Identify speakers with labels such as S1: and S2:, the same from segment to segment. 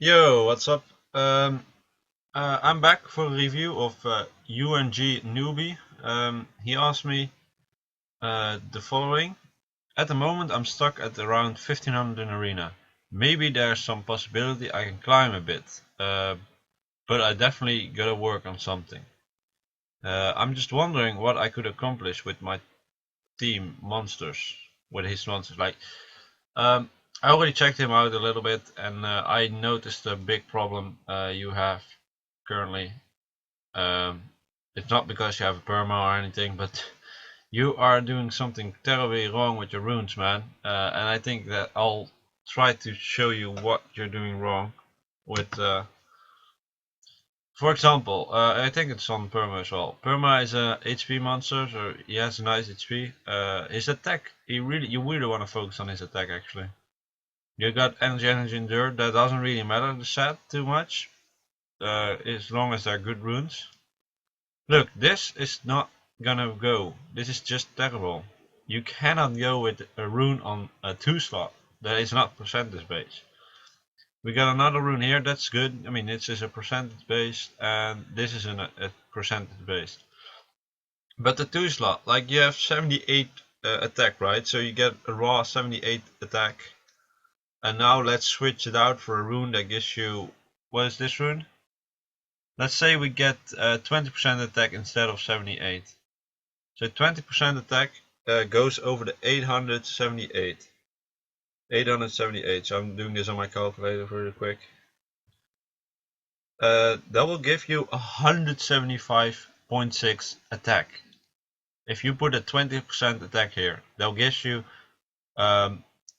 S1: Yo, what's up? Um, I'm back for a review of ugnnoobie. He asked me the following. At the moment, I'm stuck at around 1500 in arena. Maybe there's some possibility I can climb a bit, but I definitely gotta work on something. I'm just wondering what I could accomplish with my team monsters, with his monsters. Um, I already checked him out a little bit, and I noticed a big problem you have currently. Um, it's not because you have a perma or anything, but you are doing something terribly wrong with your runes, man. And I think that I'll try to show you what you're doing wrong with. For example, I think it's on perma as well. Perma is a HP monster, so he has a nice HP. His attack, you really want to focus on his attack actually. You got energy, endure. That doesn't really matter the set too much, as long as they're good runes. Look, this is not gonna go. This is just terrible. You cannot go with a rune on a 2 slot. That is not percentage based. We got another rune here, that's good. I mean, this is a percentage based, and this is a percentage based. But the 2 slot, like you have 78 attack, right? So you get a raw 78 attack. And now let's switch it out for a rune that gives you, what is this rune? Let's say we get 20% attack instead of 78. So 20% attack goes over the 878. 878. So I'm doing this on my calculator really quick. That will give you 175.6 attack. If you put a 20% attack here, that will give you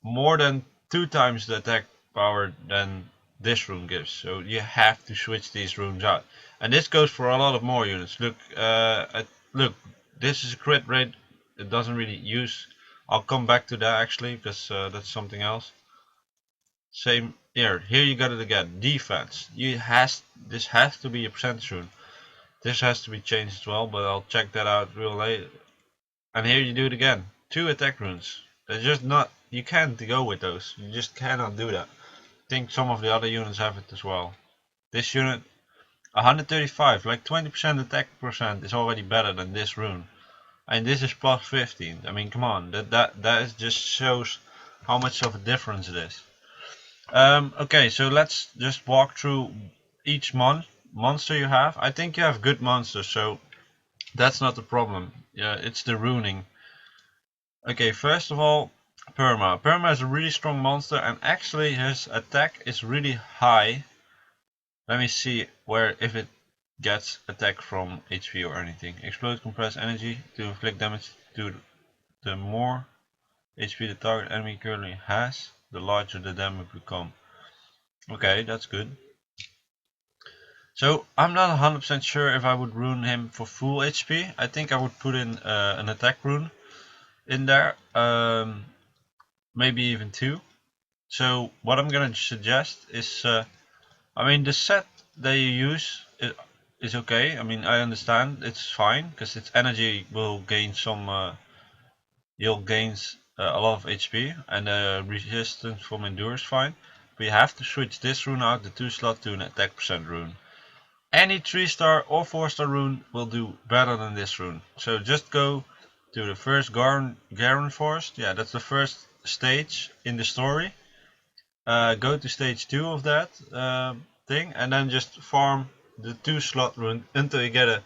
S1: more than 2 times the attack power than this rune gives. So you have to switch these runes out. And this goes for a lot of more units. Look, this is a crit rate. It doesn't really use. I'll come back to that actually, because that's something else. Same here. Here you got it again. Defense. This has to be a percentage rune. This has to be changed as well, but I'll check that out real late. And here you do it again. 2 attack runes. They're just not. You can't go with those. You just cannot do that. I think some of the other units have it as well. This unit 135, like 20% attack percent is already better than this rune. And this is plus 15. I mean, come on, that just shows how much of a difference it is. Okay, so let's just walk through each monster you have. I think you have good monsters, so that's not the problem. Yeah, it's the runing. Okay, first of all, Perma. Perma is a really strong monster, and actually his attack is really high. Let me see where if it gets attack from HP or anything. Explode compress energy to inflict damage to the more HP the target enemy currently has, the larger the damage become. Okay, that's good. So I'm not 100% sure if I would rune him for full HP. I think I would put in an attack rune in there, maybe even 2. So what I'm gonna suggest is I mean, the set that you use is okay. I mean, I understand it's fine because its energy will gain some. You'll gain a lot of HP, and resistance from endure is fine. But you have to switch this rune out, the 2 slot, to an attack percent rune. Any 3-star or 4-star rune will do better than this rune. So just go to the first Garen Forest. Yeah, that's the first stage in the story. Go to stage 2 of that thing, and then just farm the 2 slot rune until you get a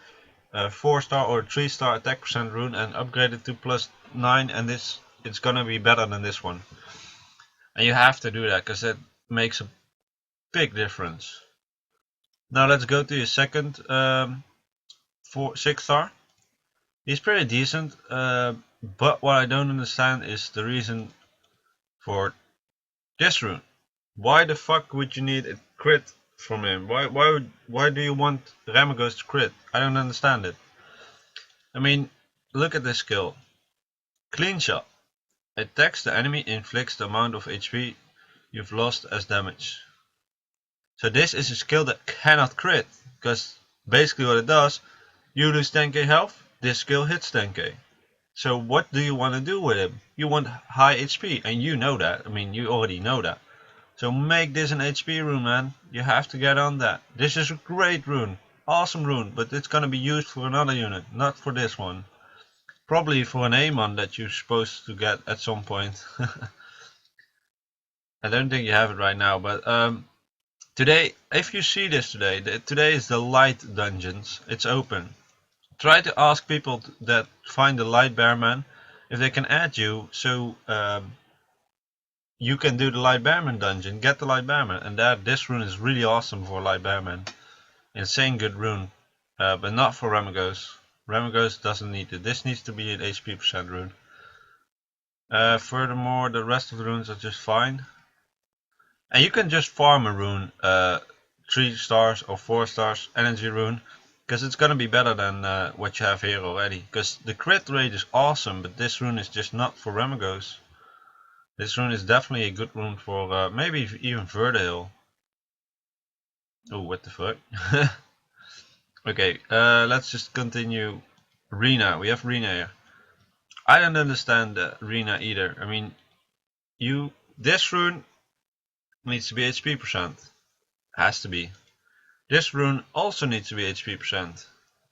S1: 4-star or 3-star attack percent rune and upgrade it to plus 9, and it's gonna be better than this one. And you have to do that because it makes a big difference. Now let's go to your second 6-star. He's pretty decent, but what I don't understand is the reason for this rune. Why the fuck would you need a crit from him? Why do you want Ramagos to crit? I don't understand it. I mean, look at this skill. Clean shot. Attacks the enemy, inflicts the amount of HP you've lost as damage. So this is a skill that cannot crit, because basically what it does, you lose 10k health, this skill hits 10k. So what do you want to do with him? You want high HP, and you know that. I mean, you already know that. So make this an HP rune, man. You have to get on that. This is a great rune. Awesome rune, but it's gonna be used for another unit, not for this one. Probably for an Amon that you're supposed to get at some point. I don't think you have it right now, but today, if you see this today, today is the light dungeons. It's open. Try to ask people that find the light bearman if they can add you, so you can do the light bearman dungeon. Get the light bearman, and this rune is really awesome for light bearman. Insane good rune, but not for Remagos. Remagos doesn't need it. This needs to be an HP percent rune. Furthermore, the rest of the runes are just fine. And you can just farm a rune, 3 stars or 4 stars energy rune, because it's gonna be better than what you have here already. Because the crit rate is awesome, but this rune is just not for Remagos. This rune is definitely a good rune for maybe even Verdale. Oh, what the fuck? Okay, let's just continue. Rena, we have Rena here. I don't understand Rena either. I mean, this rune needs to be HP percent. Has to be. This rune also needs to be HP percent.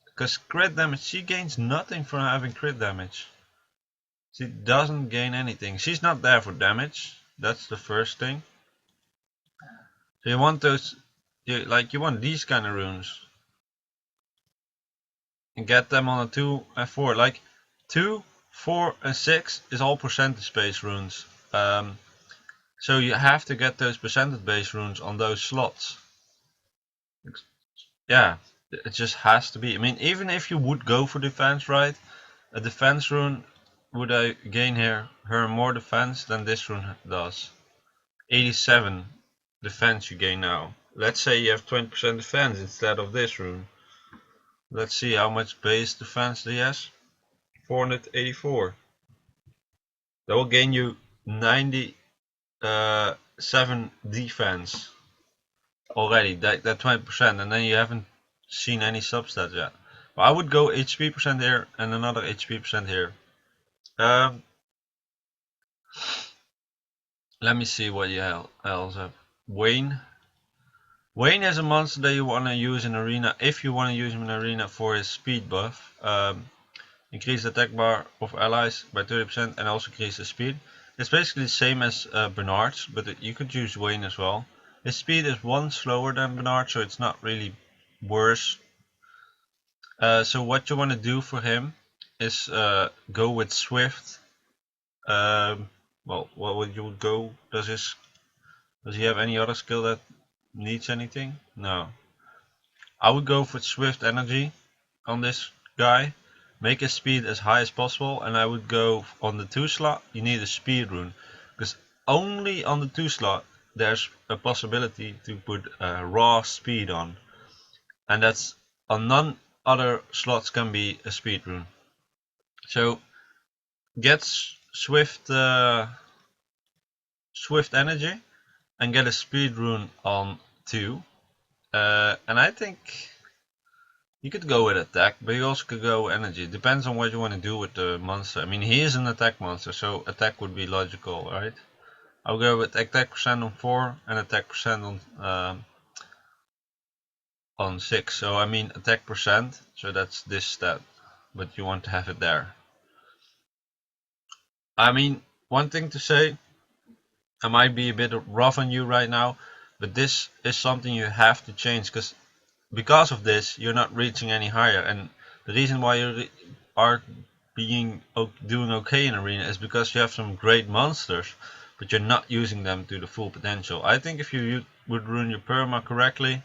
S1: Because crit damage, she gains nothing from having crit damage. She doesn't gain anything. She's not there for damage. That's the first thing. So you want those, you want these kind of runes. And get them on a 2 and 4. Like 2, 4 and 6 is all percentage based runes. So you have to get those percentage based runes on those slots. Yeah, it just has to be. I mean, even if you would go for defense, right? A defense rune would gain her more defense than this rune does. 87 defense you gain now. Let's say you have 20% defense instead of this rune. Let's see how much base defense he has. 484. That will gain you 97 defense already. That 20%, and then you haven't seen any substats yet. But I would go HP percent here and another HP percent here. Let me see what you else have. Wayne. Wayne is a monster that you want to use in arena if you want to use him in arena for his speed buff. Increase the attack bar of allies by 30% and also increase the speed. It's basically the same as Bernard's, but you could use Wayne as well. His speed is 1 slower than Bernard, so it's not really worse. So what you want to do for him is go with Swift. Well, what would you go? Does he have any other skill that needs anything? No. I would go for Swift Energy on this guy. Make his speed as high as possible, and I would go on the 2 slot. You need a speed rune, because only on the 2 slot there's a possibility to put raw speed on, and that's on none other slots can be a speed rune. So get Swift Energy and get a speed rune on 2, and I think you could go with attack, but you also could go energy. It depends on what you want to do with the monster. I mean, he is an attack monster, so attack would be logical, right? I'll go with attack percent on 4 and attack percent on 6. So I mean attack percent, so that's this stat, but you want to have it there. I mean, one thing to say, I might be a bit rough on you right now, but this is something you have to change, because of this you're not reaching any higher, and the reason why you are doing okay in arena is because you have some great monsters, but you're not using them to the full potential. I think if you would rune your perma correctly,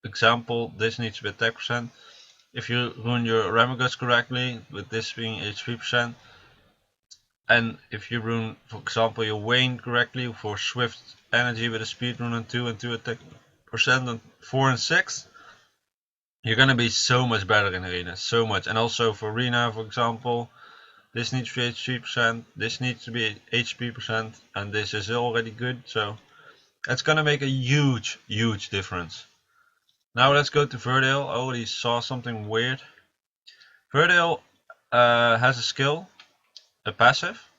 S1: example, this needs to be attack percent. If you rune your Ramagus correctly, with this being HP percent, and if you rune, for example, your Wayne correctly for Swift Energy with a speed rune on 2 and 2 attack percent on 4 and 6, you're gonna be so much better in arena, so much. And also for arena, for example, this needs to be HP percent, this needs to be HP percent, and this is already good, so it's gonna make a huge difference. Now let's go to Verdale. I already saw something weird. Verdale has a skill, a passive.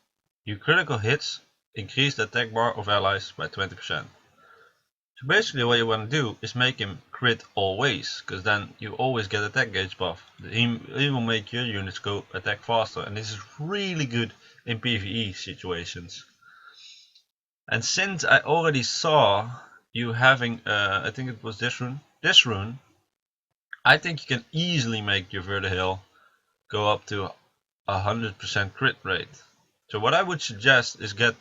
S1: You critical hits increase the attack bar of allies by 20%. So basically what you want to do is make him crit always, because then you always get attack gauge buff. He will make your units go attack faster, and this is really good in PvE situations. And since I already saw you having, I think it was this rune, I think you can easily make your Vertihill go up to 100% crit rate. So what I would suggest is get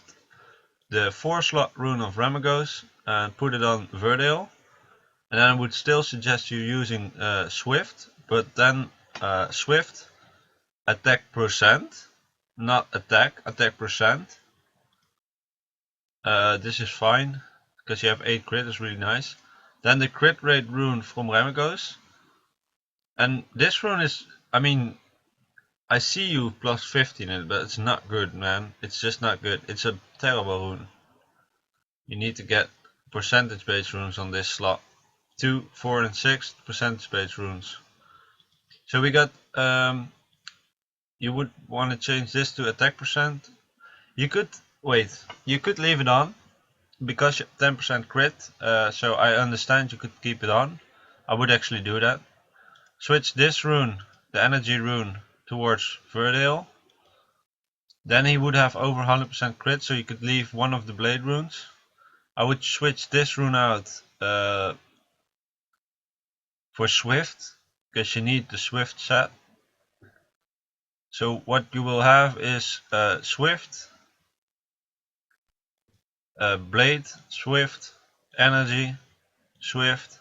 S1: the 4-slot rune of Ramagos and put it on Vertihill. And then I would still suggest you using Swift, but then Swift attack percent, not attack percent. This is fine, because you have 8 crit, is really nice. Then the crit rate rune from Ramagos. And this rune is, I mean, I see you plus 15 in it, but it's not good, man. It's just not good. It's a terrible rune. You need to get percentage based runes on this slot. 2, 4 and 6 percentage based runes. So we got, you would want to change this to attack percent. You could, wait, you could leave it on, because 10% crit, so I understand you could keep it on. I would actually do that. Switch this rune, the energy rune, towards Vertihill. Then he would have over 100% crit, so you could leave one of the blade runes. I would switch this rune out for Swift, because you need the Swift set. So what you will have is Swift, Blade, Swift, Energy, Swift,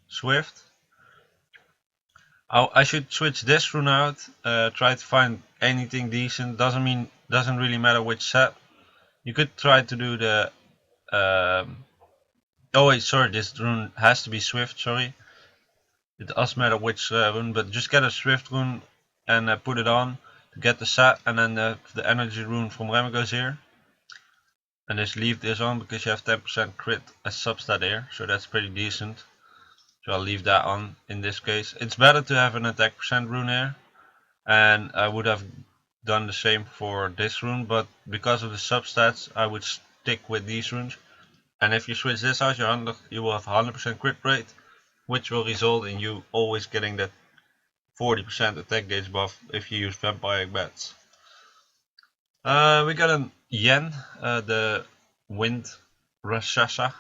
S1: Swift. I should switch this rune out, try to find anything decent. Doesn't really matter which set. You could try to do the oh wait, sorry, this rune has to be Swift, sorry. It doesn't matter which rune, but just get a Swift rune and put it on to get the set, and then the energy rune from Ramagos here. And just leave this on because you have 10% crit as substat here, so that's pretty decent. So I'll leave that on in this case. It's better to have an attack percent rune here, and I would have done the same for this rune, but because of the substats I would stick with these runes. And if you switch this out, you will have 100% crit rate, which will result in you always getting that 40% attack gauge buff if you use vampire bats. We got a Yen, the wind Rakshasa.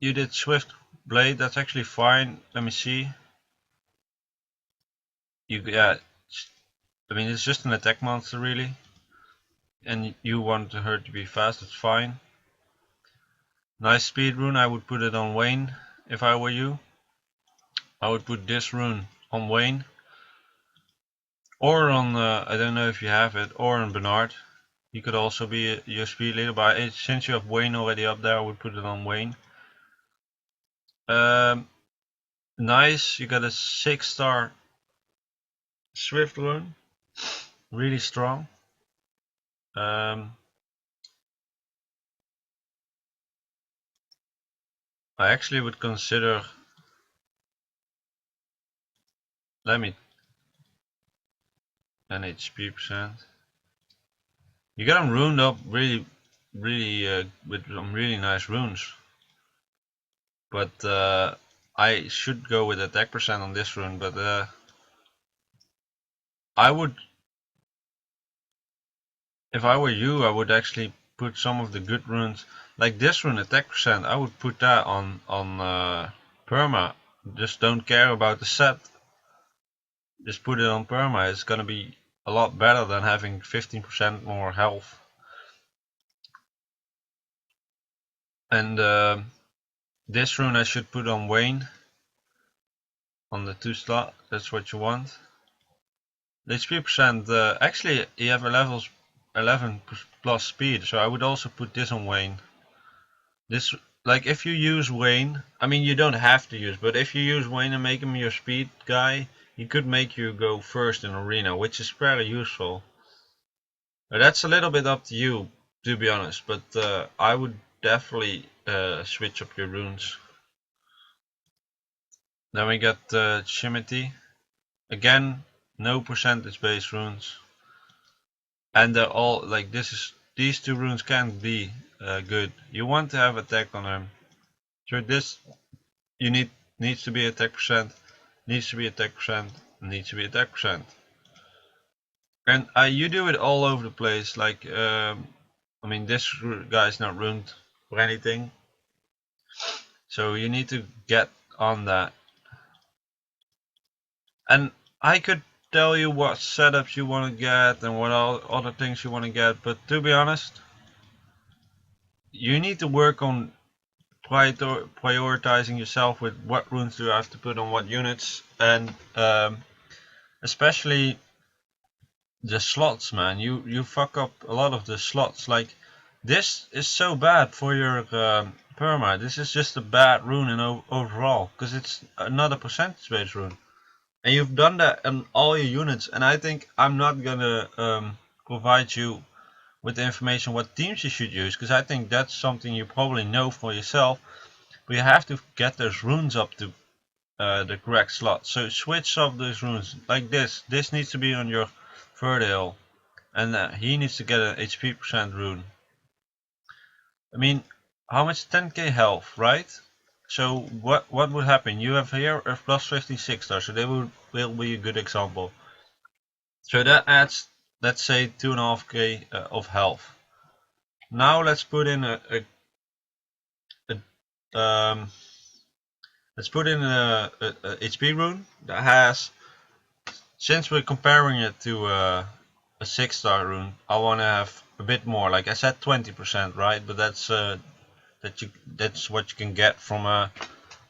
S1: You did Swift Blade, that's actually fine. Let me see. Yeah, I mean, it's just an attack monster really, and you want her to be fast, it's fine. Nice speed rune, I would put it on Wayne if I were you. I would put this rune on Wayne, or on, I don't know if you have it, or on Bernard. He could also be your speed leader, but since you have Wayne already up there, I would put it on Wayne. Nice, you got a 6-star Swift rune, really strong. I actually would consider, let me, an HP percent. You get them runed up really with some really nice runes, but I should go with attack percent on this rune. But I would, if I were you, I would actually put some of the good runes, like this rune attack percent. I would put that on perma. Just don't care about the set. Just put it on perma. It's gonna be a lot better than having 15% more health. And this rune I should put on Wayne, on the 2 slot. That's what you want. The HP percent, actually you have a level 11 plus speed, so I would also put this on Wayne. This, like, if you use Wayne, I mean you don't have to use, but if you use Wayne and make him your speed guy, he could make you go first in arena, which is very useful. But that's a little bit up to you, to be honest, but I would definitely switch up your runes. Then we got Shimity. Again, no percentage based runes. and they're all like these two runes can't be good. You want to have attack on them. So this you needs to be attack percent, needs to be attack percent, needs to be attack percent. And you do it all over the place. Like I mean, this guy's not ruined or anything, so you need to get on that. And I could tell you what setups you want to get and what all other things you want to get, but to be honest, you need to work on prioritizing yourself with what runes do you have to put on what units, and especially the slots, man. You fuck up a lot of the slots. Like this is so bad for your perma. This is just a bad rune in overall because it's another percentage based rune, and you've done that in all your units. And I think I'm not gonna provide you with the information what teams you should use, because I think that's something you probably know for yourself. But you have to get those runes up to the correct slot. So switch up those runes like this. This needs to be on your Verdale, and he needs to get an HP percent rune. I mean, how much? 10k health, right? So what would happen? You have here a plus 15 6-star, so they will be a good example. So that adds, let's say, 2.5k of health. Now let's put in um, let's put in a HP rune that has, since we're comparing it to a 6-star rune, I want to have a bit more. Like I said, 20%, right? But that's that's what you can get from a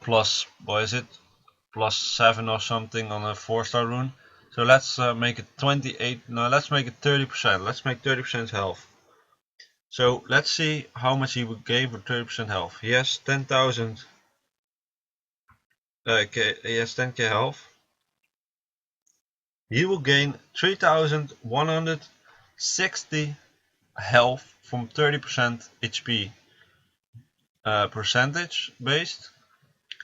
S1: plus, what is it, plus 7 or something on a 4-star rune. So let's make it 28. No, let's make it 30%. Let's make 30% health. So let's see how much he would gain for 30% health. He has 10,000. He has 10k health. He will gain 3,160 health from 30% HP percentage based,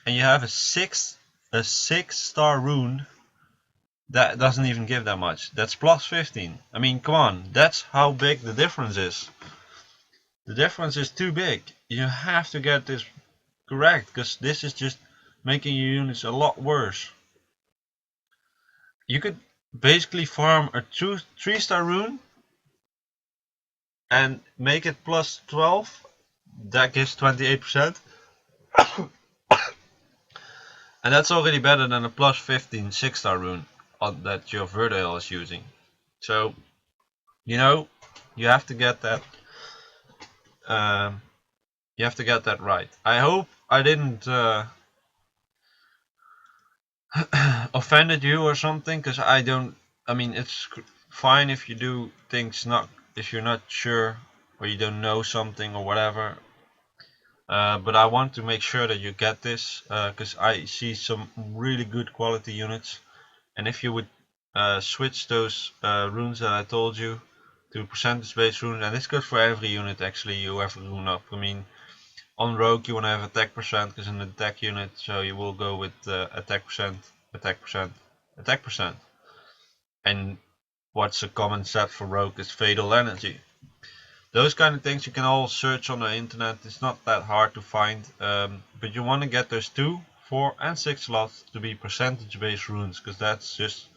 S1: and you have a 6-star rune that doesn't even give that much. That's plus 15. I mean, come on, that's how big the difference is. The difference is too big. You have to get this correct, because this is just making your units a lot worse. You could basically farm a 3-star rune and make it plus 12. That gives 28%. And that's already better than a plus 15 6-star rune that your Verdale is using. So, you know, you have to get that. You have to get that right. I hope I didn't offended you or something, because I don't. I mean, it's fine if you do things not, if you're not sure or you don't know something or whatever. But I want to make sure that you get this, because I see some really good quality units, and if you would switch those runes that I told you to percentage based runes, and this goes for every unit actually you have a rune up. I mean, on rogue you want to have attack percent, because in the attack unit, so you will go with attack percent, attack percent, attack percent. And what's a common set for rogue is fatal energy. Those kind of things you can all search on the internet. It's not that hard to find, but you want to get those 2, 4 and 6 slots to be percentage based runes, because that's just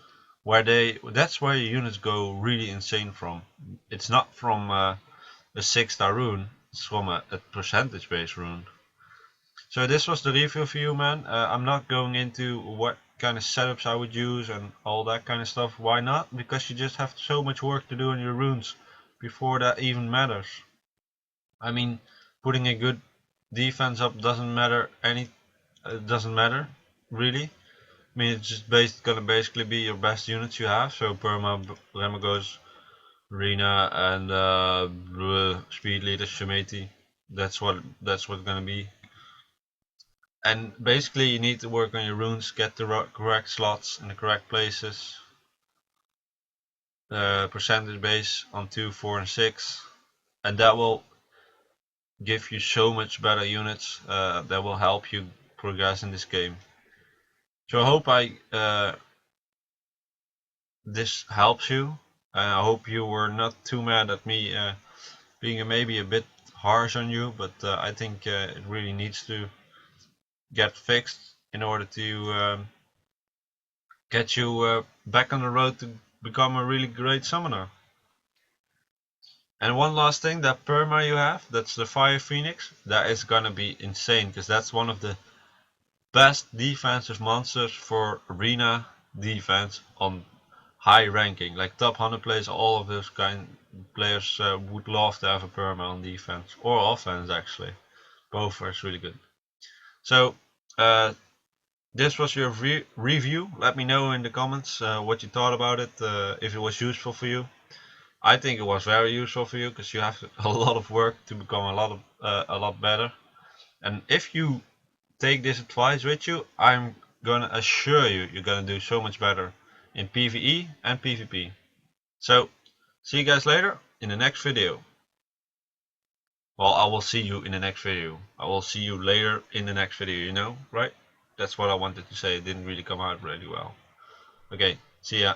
S1: where that's where your units go really insane from. It's not from a 6-star rune, it's from a percentage based rune. So this was the review for you, man. I'm not going into what kind of setups I would use and all that kind of stuff. Why not? Because you just have so much work to do on your runes before that even matters. I mean, putting a good defense up doesn't matter doesn't matter really. I mean, it's just gonna basically be your best units you have. So Perma, Remagos, Rena, and Speed Leader Shemati. That's what's gonna be. And basically you need to work on your runes, get the correct slots in the correct places, percentage base on 2, 4 and 6, and that will give you so much better units that will help you progress in this game. So I hope this helps you, I hope you were not too mad at me being maybe a bit harsh on you, but I think it really needs to get fixed in order to get you back on the road to become a really great summoner. And one last thing, that perma you have, that's the Fire Phoenix, that is gonna be insane, because that's one of the best defensive monsters for arena defense on high ranking. Like top 100 players, all of those kind of players would love to have a perma on defense or offense actually. Both are really good. So this was your review. Let me know in the comments what you thought about it, if it was useful for you. I think it was very useful for you because you have a lot of work to become a lot better. And if you take this advice with you, I'm gonna assure you you're gonna do so much better in PvE and PvP. So see you guys later in the next video. Well, I will see you in the next video. I will see you later in the next video, you know, right? That's what I wanted to say. It didn't really come out really well. Okay, see ya.